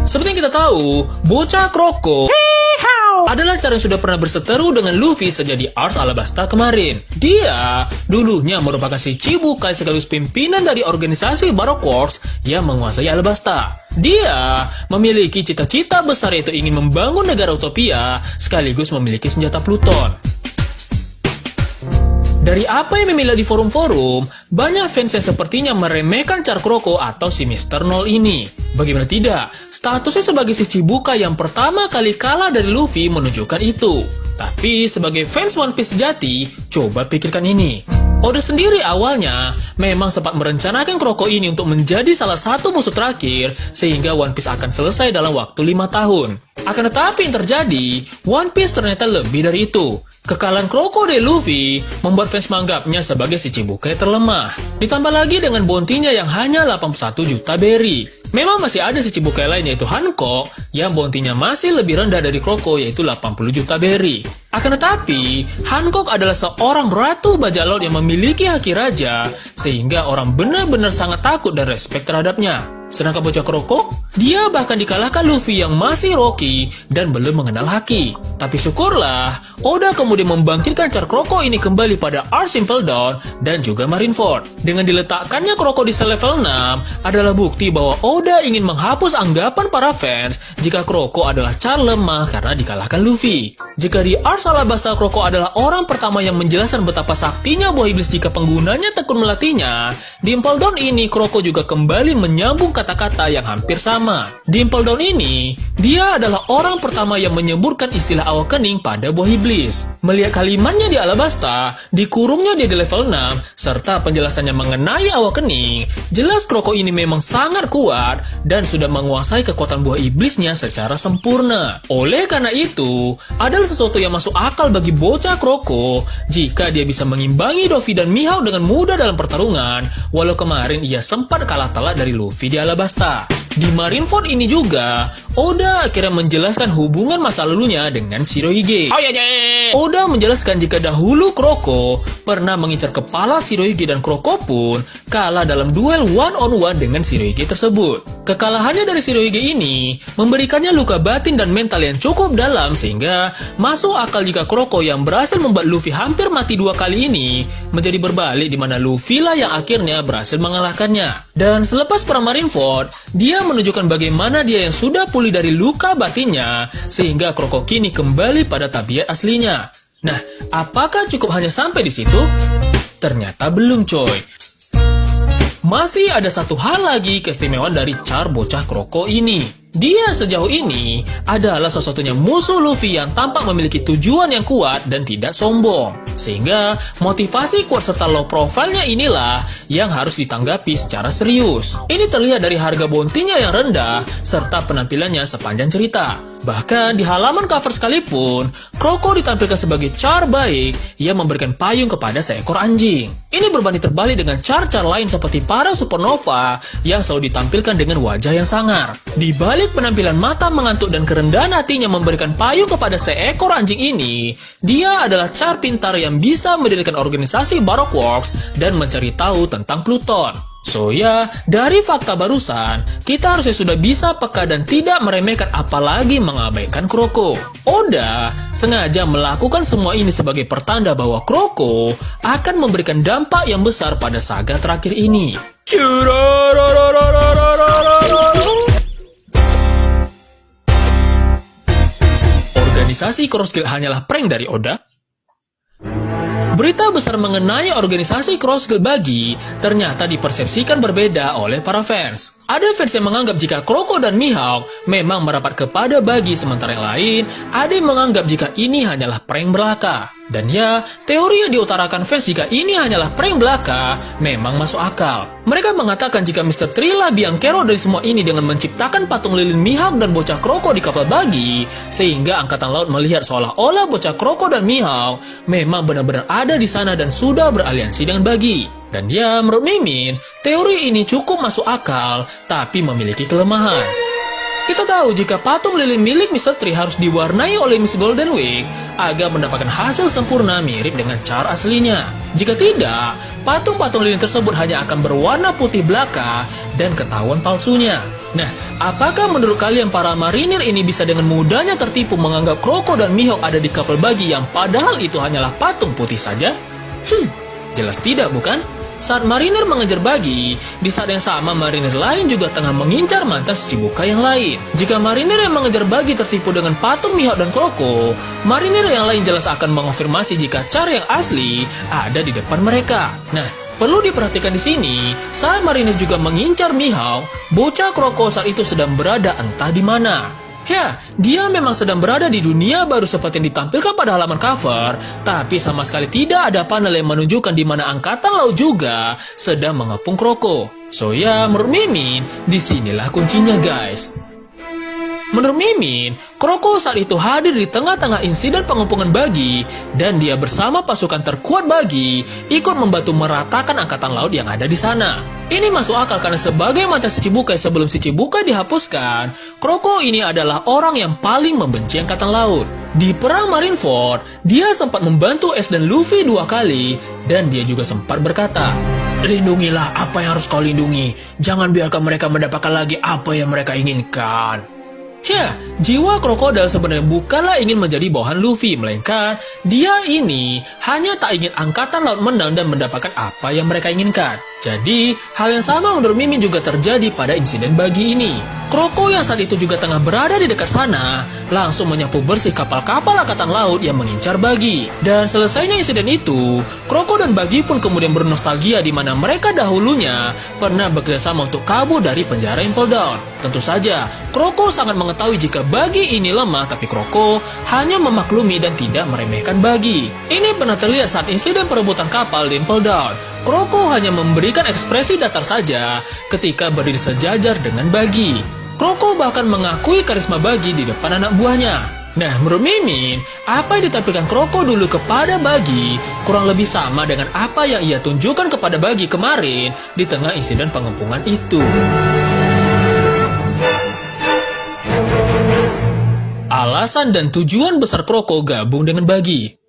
Seperti yang kita tahu, bocah Kroko adalah cara yang sudah pernah berseteru dengan Luffy sejak di Ars Alabasta kemarin. Dia dulunya merupakan si Chibukai sekaligus pimpinan dari organisasi Baroque Works yang menguasai Alabasta. Dia memiliki cita-cita besar yaitu ingin membangun negara utopia sekaligus memiliki senjata Pluton. Dari apa yang memilah di forum-forum, banyak fans yang sepertinya meremehkan Char Kroko atau si Mr. Nol ini. Bagaimana tidak, statusnya sebagai si Chibukai yang pertama kali kalah dari Luffy menunjukkan itu. Tapi sebagai fans One Piece sejati, coba pikirkan ini. Oda sendiri awalnya memang sempat merencanakan Kroko ini untuk menjadi salah satu musuh terakhir sehingga One Piece akan selesai dalam waktu 5 tahun. Akan tetapi yang terjadi, One Piece ternyata lebih dari itu. Kekalahan Kroko dari Luffy membuat fans menganggapnya sebagai si Chibukai terlemah. Ditambah lagi dengan bounty-nya yang hanya 81 juta berry. Memang masih ada si Chibukai lain yaitu Hancock yang bounty-nya masih lebih rendah dari Kroko yaitu 80 juta berry. Akan tetapi, Hancock adalah seorang ratu bajak laut yang memiliki haki raja sehingga orang benar-benar sangat takut dan respect terhadapnya. Sedangkan bocah Kroko, dia bahkan dikalahkan Luffy yang masih Rocky dan belum mengenal haki. Tapi syukurlah, Oda kemudian membangkitkan Char Kroko ini kembali pada Ars Impel Down dan juga Marineford. Dengan diletakkannya Kroko di level 6 adalah bukti bahwa Oda ingin menghapus anggapan para fans jika Kroko adalah Char lemah karena dikalahkan Luffy. Jika di Ars Alabasta Kroko adalah orang pertama yang menjelaskan betapa saktinya buah iblis jika penggunanya tekun melatihnya, di Impel Down ini Kroko juga kembali menyambung kata-kata yang hampir sama. Di Impel Down ini, dia adalah orang pertama yang menyebutkan istilah awakening pada buah iblis. Melihat kalimatnya di Alabasta, dikurungnya dia di level 6, serta penjelasannya mengenai awakening, jelas Kroko ini memang sangat kuat dan sudah menguasai kekuatan buah iblisnya secara sempurna. Oleh karena itu, adalah sesuatu yang masuk akal bagi bocah Kroko jika dia bisa mengimbangi Luffy dan Mihawk dengan mudah dalam pertarungan, walau kemarin ia sempat kalah telak dari Luffy di Alabasta. Di Marineford ini juga, Oda akhirnya menjelaskan hubungan masa lalunya dengan Shirohige. Oda menjelaskan jika dahulu Kroko pernah mengincar kepala Shirohige dan Kroko pun kalah dalam duel one-on-one dengan Shirohige tersebut. Kekalahannya dari Shirohige ini memberikannya luka batin dan mental yang cukup dalam sehingga masuk akal jika Kroko yang berhasil membuat Luffy hampir mati 2 kali ini menjadi berbalik di mana Luffy lah yang akhirnya berhasil mengalahkannya. Dan selepas perang Marineford, dia menunjukkan bagaimana dia yang sudah pulih dari luka batinnya sehingga Kroko kini kembali pada tabiat aslinya. Nah, apakah cukup hanya sampai di situ? Ternyata belum, coy. Masih ada satu hal lagi keistimewaan dari Char bocah Kroko ini. Dia sejauh ini adalah satu-satunya musuh Luffy yang tampak memiliki tujuan yang kuat dan tidak sombong. Sehingga motivasi kuat serta low profile-nya inilah yang harus ditanggapi secara serius. Ini terlihat dari harga bounty-nya yang rendah serta penampilannya sepanjang cerita. Bahkan di halaman cover sekalipun, Kroko ditampilkan sebagai Char baik yang memberikan payung kepada seekor anjing. Ini berbanding terbalik dengan Char-Char lain seperti para supernova yang selalu ditampilkan dengan wajah yang sangar. Di balik penampilan mata mengantuk dan kerendahan hatinya memberikan payung kepada seekor anjing ini, dia adalah Char pintar yang bisa mendirikan organisasi Baroque Works dan mencari tahu tentang Pluton. So ya, dari fakta barusan, kita harusnya sudah bisa peka dan tidak meremehkan apalagi mengabaikan Kroko. Oda sengaja melakukan semua ini sebagai pertanda bahwa Kroko akan memberikan dampak yang besar pada saga terakhir ini. Organisasi Cross Guild hanyalah prank dari Oda? Berita besar mengenai organisasi Cross Guild Buggy ternyata dipersepsikan berbeda oleh para fans. Ada fans yang menganggap jika Kroko dan Mihawk memang merapat kepada Buggy, sementara yang lain ada yang menganggap jika ini hanyalah prank belaka. Dan ya, teori yang diutarakan fans jika ini hanyalah prank belaka memang masuk akal. Mereka mengatakan jika Mr. Trilla Bianchero dari semua ini dengan menciptakan patung lilin Mihawk dan bocah Kroko di kapal Buggy, sehingga Angkatan Laut melihat seolah-olah bocah Kroko dan Mihawk memang benar-benar ada di sana dan sudah beraliansi dengan Buggy. Dan ya, menurut Mimin, teori ini cukup masuk akal, tapi memiliki kelemahan. Kita tahu jika patung lilin milik Mr. Tree harus diwarnai oleh Miss Golden Week agar mendapatkan hasil sempurna mirip dengan Char aslinya. Jika tidak, patung-patung lilin tersebut hanya akan berwarna putih belaka dan ketahuan palsunya. Nah, apakah menurut kalian para marinir ini bisa dengan mudahnya tertipu menganggap Kroko dan Mihawk ada di kapal bagi yang padahal itu hanyalah patung putih saja? Jelas tidak, bukan? Saat marinir mengejar bagi, di saat yang sama marinir lain juga tengah mengincar mantan si Chibukai yang lain. Jika marinir yang mengejar bagi tertipu dengan patung Mihawk dan Kroko, marinir yang lain jelas akan mengonfirmasi jika cara yang asli ada di depan mereka. Nah, perlu diperhatikan di sini, saat marinir juga mengincar Mihawk, bocah Kroko saat itu sedang berada entah di mana. Ya, dia memang sedang berada di dunia baru seperti yang ditampilkan pada halaman cover, tapi sama sekali tidak ada panel yang menunjukkan di mana angkatan laut juga sedang mengepung Kroko. So ya, menurut Mimin, disinilah kuncinya guys. Menurut Mimin, Kroko saat itu hadir di tengah-tengah insiden pengepungan bagi, dan dia bersama pasukan terkuat bagi ikut membantu meratakan angkatan laut yang ada di sana. Ini masuk akal karena sebagai mantan si Chibukai sebelum si Chibukai dihapuskan, Kroko ini adalah orang yang paling membenci angkatan laut. Di perang Marineford, dia sempat membantu Ace dan Luffy 2 kali, dan dia juga sempat berkata, "Lindungilah apa yang harus kau lindungi, jangan biarkan mereka mendapatkan lagi apa yang mereka inginkan." Ya, jiwa krokodil sebenarnya bukanlah ingin menjadi bawahan Luffy, melainkan dia ini hanya tak ingin angkatan laut menang dan mendapatkan apa yang mereka inginkan. Jadi, hal yang sama menurut Mimin juga terjadi pada insiden bagi ini. Kroko yang saat itu juga tengah berada di dekat sana, langsung menyapu bersih kapal-kapal angkatan laut yang mengincar bagi. Dan selesainya insiden itu, Kroko dan Bagi pun kemudian bernostalgia di mana mereka dahulunya pernah bekerjasama untuk kabur dari penjara Impel Down. Tentu saja, Kroko sangat mengetahui jika Bagi ini lemah, tapi Kroko hanya memaklumi dan tidak meremehkan Bagi. Ini pernah terlihat saat insiden perebutan kapal di Impel Down. Kroko hanya memberikan ekspresi datar saja ketika berdiri sejajar dengan Bagi. Kroko bahkan mengakui karisma Bagi di depan anak buahnya. Nah, menurut Mimin, apa yang ditampilkan Kroko dulu kepada Bagi kurang lebih sama dengan apa yang ia tunjukkan kepada Bagi kemarin di tengah insiden pengepungan itu. Alasan dan tujuan besar Kroko gabung dengan Bagi.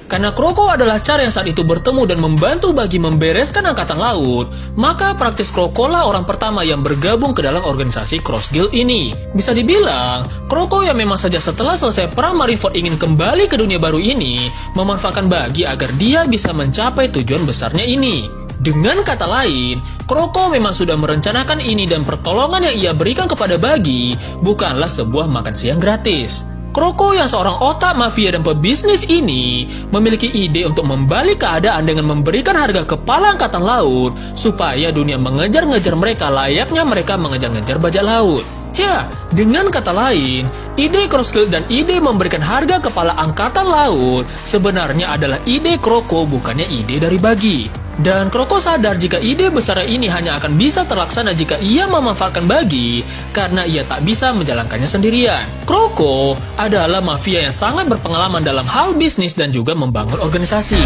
Karena Kroko adalah cara yang saat itu bertemu dan membantu Bagi membereskan angkatan laut, maka praktis Kroko lah orang pertama yang bergabung ke dalam organisasi Cross Guild ini. Bisa dibilang, Kroko yang memang saja setelah selesai perang Marineford ingin kembali ke dunia baru ini, memanfaatkan Bagi agar dia bisa mencapai tujuan besarnya ini. Dengan kata lain, Kroko memang sudah merencanakan ini dan pertolongan yang ia berikan kepada Bagi bukanlah sebuah makan siang gratis. Kroko yang seorang otak mafia dan pebisnis ini memiliki ide untuk membalik keadaan dengan memberikan harga kepala angkatan laut supaya dunia mengejar-ngejar mereka layaknya mereka mengejar-ngejar bajak laut. Ya, dengan kata lain, ide Cross Guild dan ide memberikan harga kepala angkatan laut sebenarnya adalah ide Kroko bukannya ide dari Bagi. Dan Kroko sadar jika ide besar ini hanya akan bisa terlaksana jika ia memanfaatkan Bagi karena ia tak bisa menjalankannya sendirian. Kroko adalah mafia yang sangat berpengalaman dalam hal bisnis dan juga membangun organisasi.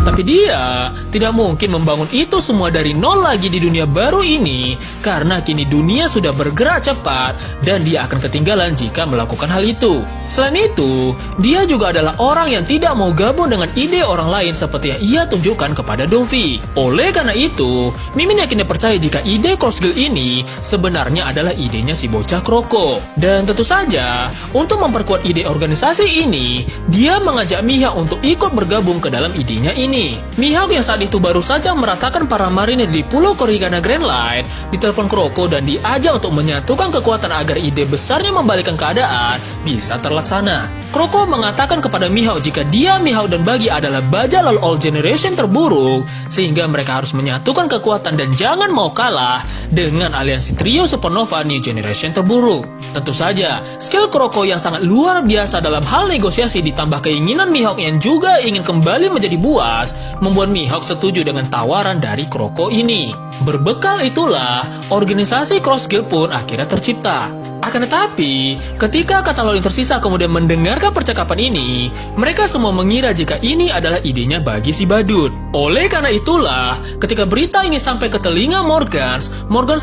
Tapi dia tidak mungkin membangun itu semua dari nol lagi di dunia baru ini karena kini dunia sudah bergerak cepat dan dia akan ketinggalan jika melakukan hal itu. Selain itu, dia juga adalah orang yang tidak mau gabung dengan ide orang lain seperti yang ia tunjukkan kepada Luffy. Oleh karena itu, Mimin yakin dan percaya jika ide Cross Guild ini sebenarnya adalah idenya si bocah Kroko. Dan tentu saja, untuk memperkuat ide organisasi ini, dia mengajak Mihawk untuk ikut bergabung ke dalam idenya ini. Mihawk yang saat itu baru saja meratakan para marinir di Pulau Korigana Grand Line ditelepon Kroko dan diajak untuk menyatukan kekuatan agar ide besarnya membalikkan keadaan bisa terlaksana. Kroko mengatakan kepada Mihawk jika dia, Mihawk dan Bagi adalah bajak laut Old Generation terburuk sehingga mereka harus menyatukan kekuatan dan jangan mau kalah dengan aliansi trio Supernova New Generation terburuk. Tentu saja, skill Kroko yang sangat luar biasa dalam hal negosiasi ditambah keinginan Mihawk yang juga ingin kembali menjadi buas membuat Mihawk setuju dengan tawaran dari Kroko ini. Berbekal itulah, organisasi Cross Guild pun akhirnya tercipta. Akan tetapi, ketika kata law yang tersisa kemudian mendengarkan percakapan ini, mereka semua mengira jika ini adalah idenya bagi si badut. Oleh karena itulah, ketika berita ini sampai ke telinga Morgans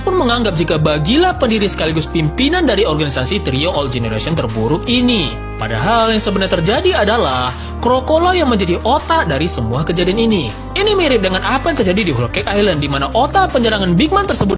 pun menganggap jika Bagilah pendiri sekaligus pimpinan dari organisasi trio All Generation terburuk ini. Padahal yang sebenarnya terjadi adalah Krokolo yang menjadi otak dari semua kejadian ini. Ini mirip dengan apa yang terjadi di Whole Cake Island, di mana otak penyerangan Big Man tersebut